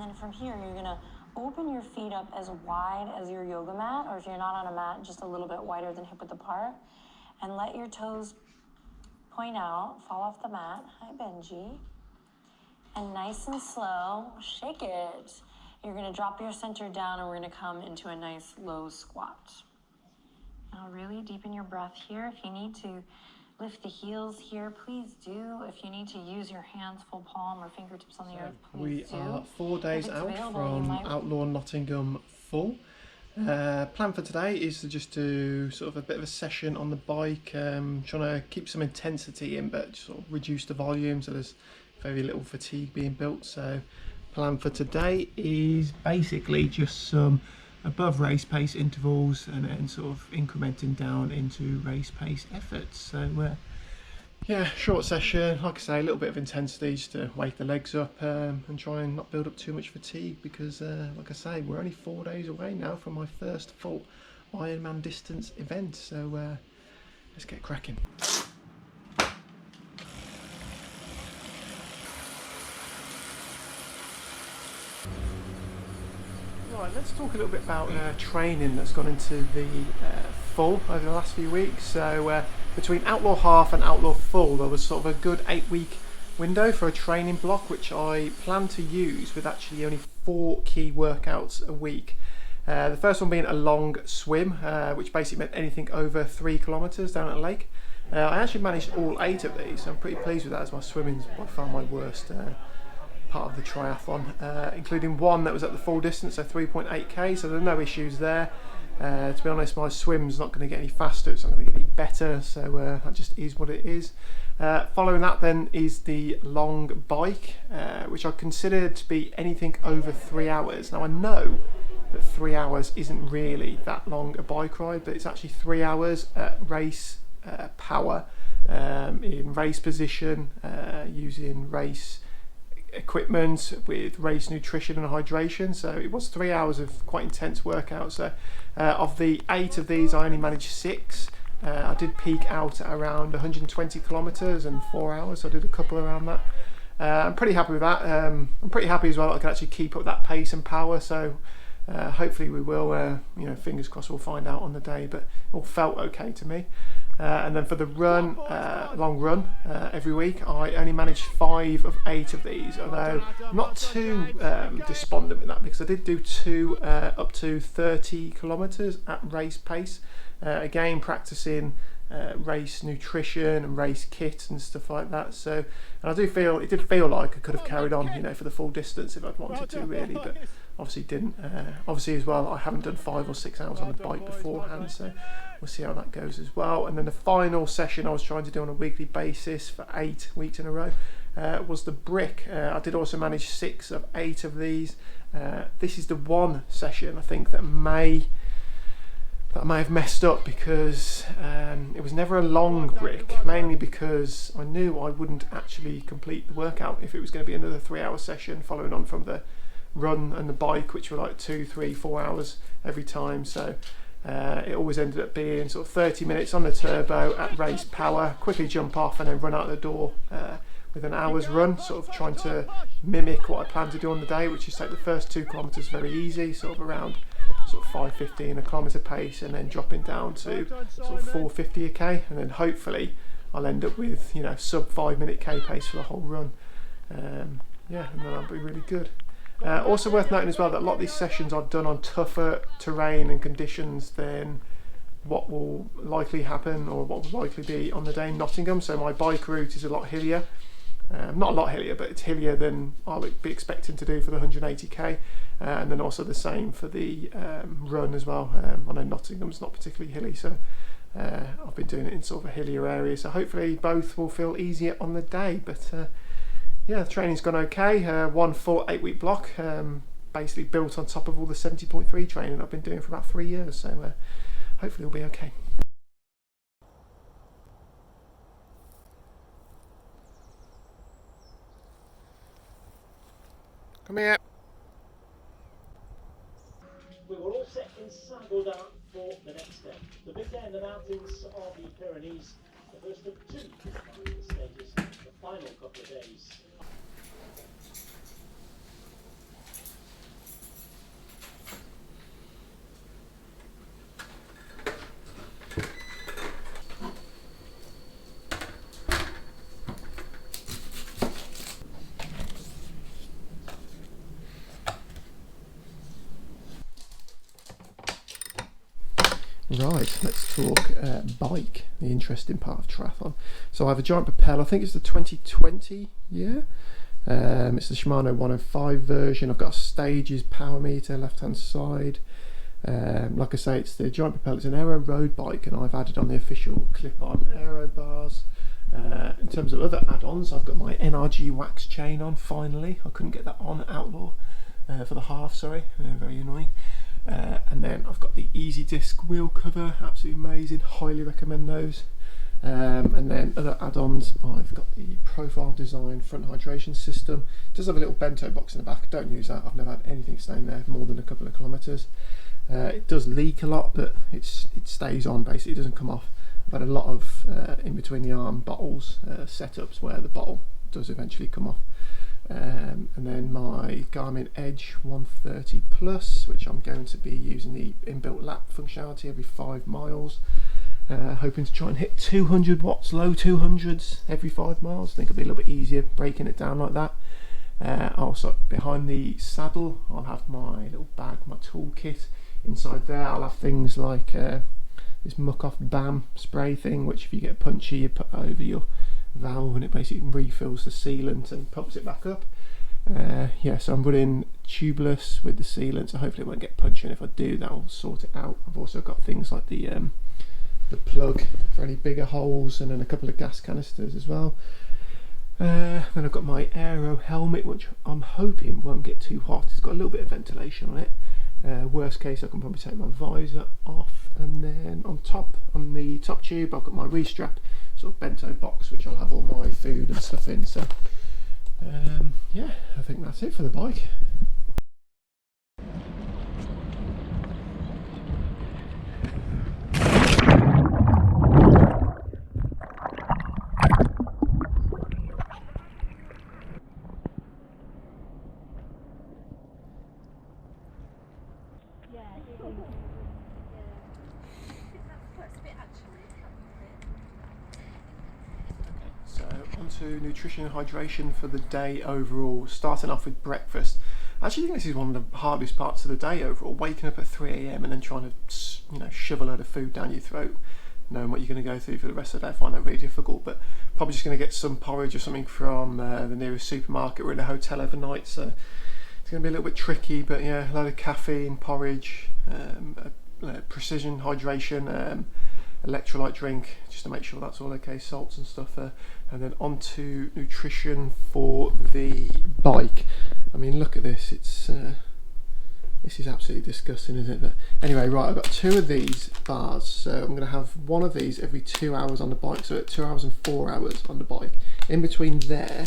then from here, you're gonna open your feet up as wide as your yoga mat, or if you're not on a mat, just a little bit wider than hip width apart, and let your toes point out, fall off the mat. Hi, Benji. And nice and slow, shake it. You're gonna drop your center down and we're gonna come into a nice low squat. Now really deepen your breath here. If you need to lift the heels here, please do. If you need to use your hands, full palm or fingertips on the earth, please do. We are 4 days out from Outlaw Nottingham Full. Plan for today is to just do sort of a bit of a session on the bike, trying to keep some intensity in but sort of reduce the volume so there's very little fatigue being built. So plan for today is basically just some above race pace intervals and then sort of incrementing down into race pace efforts. So yeah, short session, like I say, a little bit of intensity just to wake the legs up and try and not build up too much fatigue because like I say, we're only 4 days away now from my first full Ironman distance event. So let's get cracking. Right, let's talk a little bit about training that's gone into the full over the last few weeks. So between Outlaw Half and Outlaw Full, there was sort of a good 8-week window for a training block, which I plan to use with actually only 4 key workouts a week. The first one being a long swim, which basically meant anything over 3 kilometres down at a lake. I actually managed all 8 of these, so I'm pretty pleased with that, as my swimming's by far my worst part of the triathlon, including one that was at the full distance, so 3.8k, so there are no issues there. To be honest, my swim's not going to get any faster, it's not going to get any better, so that just is what it is. Following that then is the long bike, which I consider to be anything over 3 hours. Now I know that 3 hours isn't really that long a bike ride, but it's actually 3 hours at race power, in race position, using race equipment with race nutrition and hydration. So it was 3 hours of quite intense workout. So of the 8 of these, I only managed 6. I did peak out at around 120 kilometers and 4 hours, so I did a couple around that. I'm pretty happy with that. I'm pretty happy as well that I can actually keep up that pace and power, so hopefully we will, you know, fingers crossed, we'll find out on the day, but it all felt okay to me. And then for the run, long run, every week, I only managed 5 of 8 of these, although I'm not too despondent with that because I did do 2 up to 30 kilometres at race pace, again practicing race nutrition and race kit and stuff like that. So, and I do feel, it did feel like I could have carried on, you know, for the full distance if I'd wanted to really, but obviously didn't. Obviously as well, I haven't done 5 or 6 hours on the bike beforehand, so we'll see how that goes as well. And then the final session I was trying to do on a weekly basis for 8 weeks in a row was the brick. I did also manage 6 of 8 of these. This is the one session I think that may have messed up because it was never a long brick, mainly because I knew I wouldn't actually complete the workout if it was going to be another 3-hour session following on from the run and the bike, which were like 2, 3, 4 hours every time. So it always ended up being sort of 30 minutes on the turbo at race power, quickly jump off and then run out the door with an hour's run, sort of trying to mimic what I planned to do on the day, which is take the first 2 kilometres very easy, sort of around sort of 5:15 a kilometre pace, and then dropping down to sort of 4:50 a k, and then hopefully I'll end up with, you know, sub 5-minute k pace for the whole run. Yeah, and then that'll be really good. Also worth noting as well that a lot of these sessions are done on tougher terrain and conditions than what will likely happen or what will likely be on the day in Nottingham. So my bike route is a lot hillier. Not a lot hillier, but it's hillier than I would be expecting to do for the 180k, and then also the same for the run as well. I know Nottingham's not particularly hilly, so I've been doing it in sort of a hillier area, so hopefully both will feel easier on the day. But yeah, the training's gone okay. One full 8-week block, basically built on top of all the 70.3 training I've been doing for about 3 years, so hopefully it'll be okay. Come here. We were all set in Saint-Gaudin for the next day. The big day in the mountains of the Pyrenees, the first of 2 stages, the final couple of days. Right, let's talk bike, the interesting part of triathlon. So I have a giant Propel, I think it's the 2020 year. It's the Shimano 105 version. I've got a Stages power meter left hand side. Like I say, it's the giant Propel. It's an aero road bike, and I've added on the official clip-on aero bars. In terms of other add-ons, I've got my NRG wax chain on finally. I couldn't get that on Outlaw for the half, sorry, very annoying. And then I've got the Easy Disc wheel cover, absolutely amazing, highly recommend those. And then other add-ons, I've got the Profile Design front hydration system. It does have a little bento box in the back, don't use that, I've never had anything staying there more than a couple of kilometres. It does leak a lot, but it stays on basically, it doesn't come off. I've had a lot of in between the arm bottles setups where the bottle does eventually come off. And then my Garmin Edge 130 Plus, which I'm going to be using the inbuilt lap functionality every 5 miles. Hoping to try and hit 200 watts, low 200s every 5 miles. I think it'll be a little bit easier breaking it down like that. Also behind the saddle I'll have my little bag, my toolkit. Inside there I'll have things like this muck off BAM spray thing, which if you get punchy you put over your valve and it basically refills the sealant and pumps it back up. Yeah, so I'm running tubeless with the sealant, so hopefully it won't get punchy, and if I do, that'll sort it out. I've also got things like the plug for any bigger holes, and then a couple of gas canisters as well. Then I've got my aero helmet, which I'm hoping won't get too hot. It's got a little bit of ventilation on it. Worst case, I can probably take my visor off, and then on the top tube I've got my restrap sort of bento box, which I'll have all my food and stuff in. So yeah, I think that's it for the bike. So onto nutrition and hydration for the day overall, starting off with breakfast. I actually think this is one of the hardest parts of the day overall, waking up at 3 AM and then trying to shove a load of food down your throat, knowing what you're going to go through for the rest of the day. I find that really difficult, but probably just going to get some porridge or something from the nearest supermarket. We're in a hotel overnight, so it's going to be a little bit tricky, but yeah, a load of caffeine, porridge, precision hydration, electrolyte drink just to make sure that's all okay, salts and stuff, and then onto nutrition for the bike. I mean, look at this, this is absolutely disgusting, isn't it? But anyway, right, I've got 2 of these bars, so I'm going to have one of these every 2 hours on the bike, so at 2 hours and 4 hours on the bike. In between there,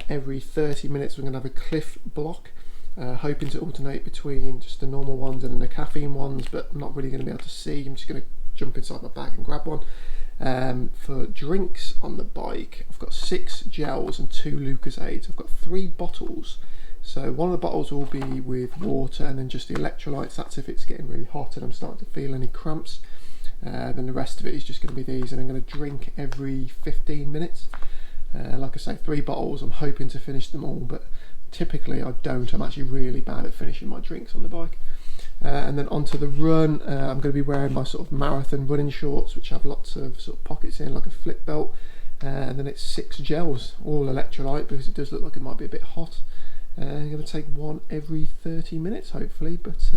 every 30 minutes we're going to have a Cliff block, hoping to alternate between just the normal ones and then the caffeine ones, but I'm not really going to be able to see. I'm just going to jump inside my bag and grab one. For drinks on the bike, I've got 6 gels and 2 Lucozades. I've got 3 bottles, so one of the bottles will be with water and then just the electrolytes. That's if it's getting really hot and I'm starting to feel any cramps. Then the rest of it is just going to be these, and I'm going to drink every 15 minutes. Like I say, 3 bottles. I'm hoping to finish them all, but typically I don't. I'm actually really bad at finishing my drinks on the bike. And then onto the run, I'm going to be wearing my sort of marathon running shorts, which have lots of sort of pockets in, like a flip belt. And then it's 6 gels, all electrolyte, because it does look like it might be a bit hot. I'm going to take one every 30 minutes, hopefully. But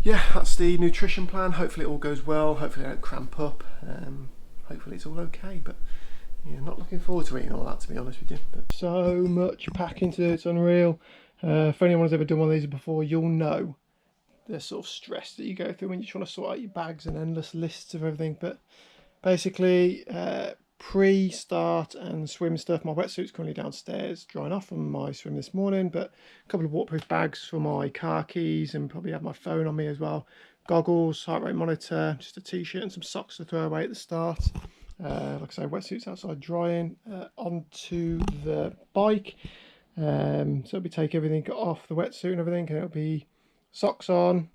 yeah, that's the nutrition plan. Hopefully it all goes well. Hopefully I don't cramp up. Hopefully it's all okay. But yeah, not looking forward to eating all that, to be honest with you. But so much packing to do, it's unreal. If anyone's ever done one of these before, you'll know the sort of stress that you go through when you're trying to sort out your bags and endless lists of everything. But basically, pre-start and swim stuff. My wetsuit's currently downstairs drying off from my swim this morning, but a couple of waterproof bags for my car keys, and probably have my phone on me as well. Goggles, heart rate monitor, just a t-shirt and some socks to throw away at the start. Like I say, wetsuit's outside drying. Onto the bike. So it'll be take everything off the wetsuit and everything, and it'll be socks on.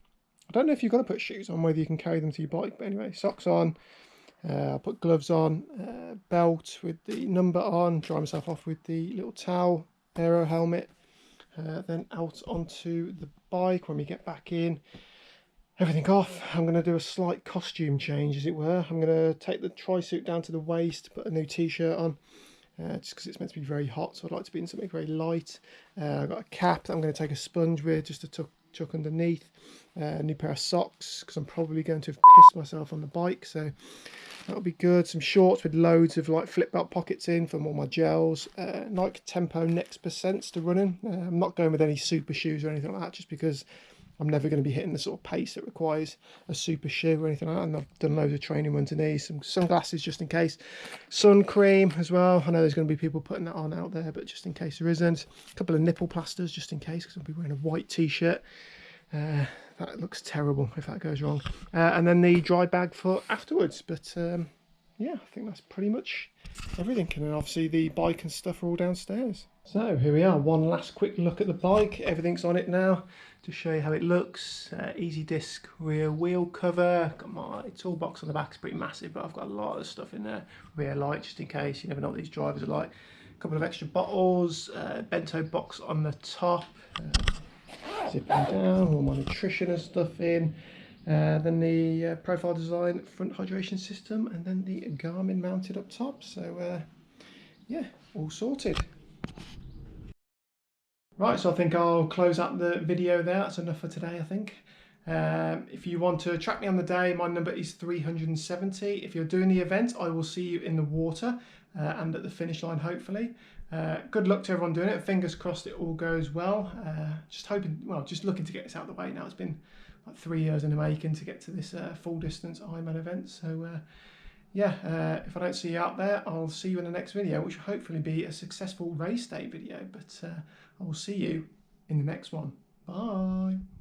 I don't know if you've got to put shoes on, whether you can carry them to your bike, but anyway, socks on. I'll put gloves on, belt with the number on, dry myself off with the little towel, aero helmet, then out onto the bike when we get back in. everything off, I'm going to do a slight costume change, as it were. I'm going to take the tri-suit down to the waist, put a new t-shirt on, just because it's meant to be very hot, so I'd like to be in something very light. I've got a cap that I'm going to take a sponge with, just to tuck underneath. A new pair of socks, because I'm probably going to have pissed myself on the bike, so that'll be good. Some shorts with loads of like flip belt pockets in for all my gels. Nike Tempo Next Percents to run in. I'm not going with any super shoes or anything like that, just because I'm never going to be hitting the sort of pace that requires a super shoe or anything like that. And I've done loads of training runs in these. Some sunglasses just in case. Sun cream as well. I know there's going to be people putting that on out there, but just in case there isn't. A couple of nipple plasters just in case, because I'll be wearing a white t-shirt. That looks terrible if that goes wrong. And then the dry bag for afterwards. But yeah, I think that's pretty much everything. And then obviously the bike and stuff are all downstairs. So here we are, one last quick look at the bike. Everything's on it now to show you how it looks. Easy disc rear wheel cover. Got my toolbox on the back, it's pretty massive, but I've got a lot of stuff in there. Rear light, just in case, you never know what these drivers are like. A couple of extra bottles, bento box on the top. Zipping down, all my nutrition and stuff in. Then the profile design front hydration system, and then the Garmin mounted up top. So yeah, all sorted. Right, so I think I'll close up the video there. That's enough for today, I think. If you want to track me on the day, my number is 370. If you're doing the event, I will see you in the water and at the finish line, hopefully. Good luck to everyone doing it. Fingers crossed it all goes well. Just looking to get this out of the way now. It's been like 3 years in the making to get to this full distance Ironman event. So yeah, if I don't see you out there, I'll see you in the next video, which will hopefully be a successful race day video. But I will see you in the next one. Bye.